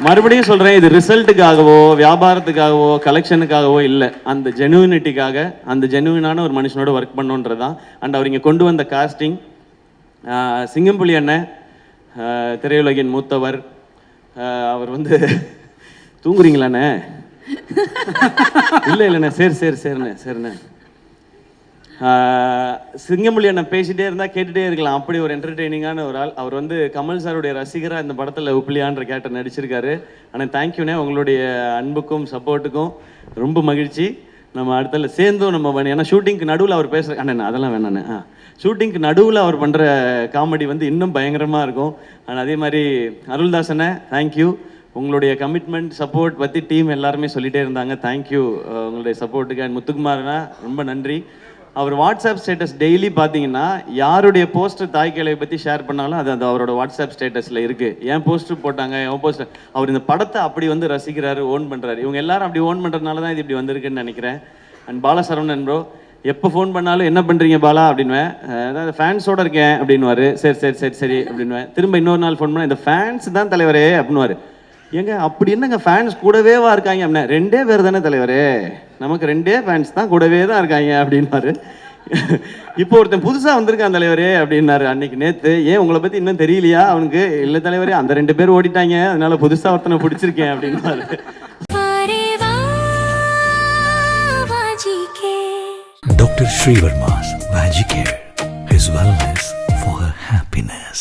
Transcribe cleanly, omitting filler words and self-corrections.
மறுபடியும் சொல்றேன், இது ரிசல்ட்டுக்காகவோ வியாபாரத்துக்காகவோ கலெக்ஷனுக்காகவோ இல்லை, அந்த ஜெனுவினிட்டிக்காக, அந்த ஜெனுவினான ஒரு மனுஷனோட ஒர்க் பண்ணோன்றதான். அண்ட் அவர் இங்கே கொண்டு வந்த காஸ்டிங், சிங்கம்புலி அண்ணன் திரையுலகின் மூத்தவர், அவர் வந்து தூங்குறீங்களாண்ணே? இல்லை இல்லைண்ணே, சரிண்ணே. சிங்கமொழி அண்ணன் பேசிகிட்டே இருந்தால் கேட்டுகிட்டே இருக்கலாம், அப்படி ஒரு என்டர்டெய்னிங்கான ஒரு ஆள். அவர் வந்து கமல் சாருடைய ரசிகராக இந்த படத்தில் உப்பிலியான்ற கேரக்டர் நடிச்சிருக்காரு. ஆனால் தேங்க்யூண்ணே, உங்களுடைய அன்புக்கும் சப்போர்ட்டுக்கும் ரொம்ப மகிழ்ச்சி. நம்ம அடுத்தல சேர்ந்தும் நம்ம ஏன்னா ஷூட்டிங்க்கு நடுவில் அவர் பேசுகிற அண்ணன் அதெல்லாம் வேணாண்ணே. ஷூட்டிங்க்கு நடுவில் அவர் பண்ணுற காமெடி வந்து இன்னும் பயங்கரமாக இருக்கும். ஆனால் அதே மாதிரி அருள்தாசனை தேங்க்யூ, உங்களுடைய கமிட்மெண்ட் சப்போர்ட் பற்றி டீம் எல்லாருமே சொல்லிகிட்டே இருந்தாங்க. தேங்க்யூ உங்களுடைய சப்போர்ட்டுக்கு. அண்ட் முத்துக்குமார்னா ரொம்ப நன்றி. அவர் வாட்ஸ்அப் ஸ்டேட்டஸ் டெய்லி பார்த்தீங்கன்னா யாருடைய போஸ்டர் தாய் கிளையை பற்றி ஷேர் பண்ணாலும் அது அவரோட வாட்ஸ்அப் ஸ்டேட்டஸில் இருக்குது. ஏன் போஸ்டர் போட்டாங்க, என் போஸ்டர், அவர் இந்த படத்தை அப்படி வந்து ரசிக்கிறாரு, ஓன் பண்ணுறாரு. இவங்க எல்லாரும் அப்படி ஓன் பண்ணுறதுனால தான் இது இப்படி வந்திருக்குன்னு நினைக்கிறேன். அண்ட் பாலசரவணன் ப்ரோ எப்போ ஃபோன் பண்ணாலும் என்ன பண்ணுறீங்க பாலா அப்படின்வேன். அதாவது ஃபேன்ஸோடு இருக்கேன் அப்படின்வாரு. சரி அப்படின்வேன். திரும்ப இன்னொரு நாள் ஃபோன் பண்ணால் இந்த ஃபேன்ஸ் தான் தலைவரே அப்படின்வாரு. ஏங்க அப்படி என்னங்க ஃபேன்ஸ் கூடவேவா இருக்காங்க அப்படின்னா, 2 பேர் தானே தலைவரே, நமக்கு 2 ஃபேன்ஸ் தான் கூடவே தான் இருக்காங்க அப்படின்னாரு. இப்போ ஒருத்தன் புதுசாக வந்திருக்கான் தலைவரே அப்படின்னாரு அன்னைக்கு நேற்று. ஏன் உங்களை பற்றி இன்னும் தெரியலையா அவனுக்கு? இல்லை தலைவரே, அந்த 2 பேர் ஓடிட்டாங்க, அதனால புதுசாக ஒருத்தனை பிடிச்சிருக்கேன் அப்படின்னாரு. Dr. Srivarma's Magic Care, his wellness for her happiness.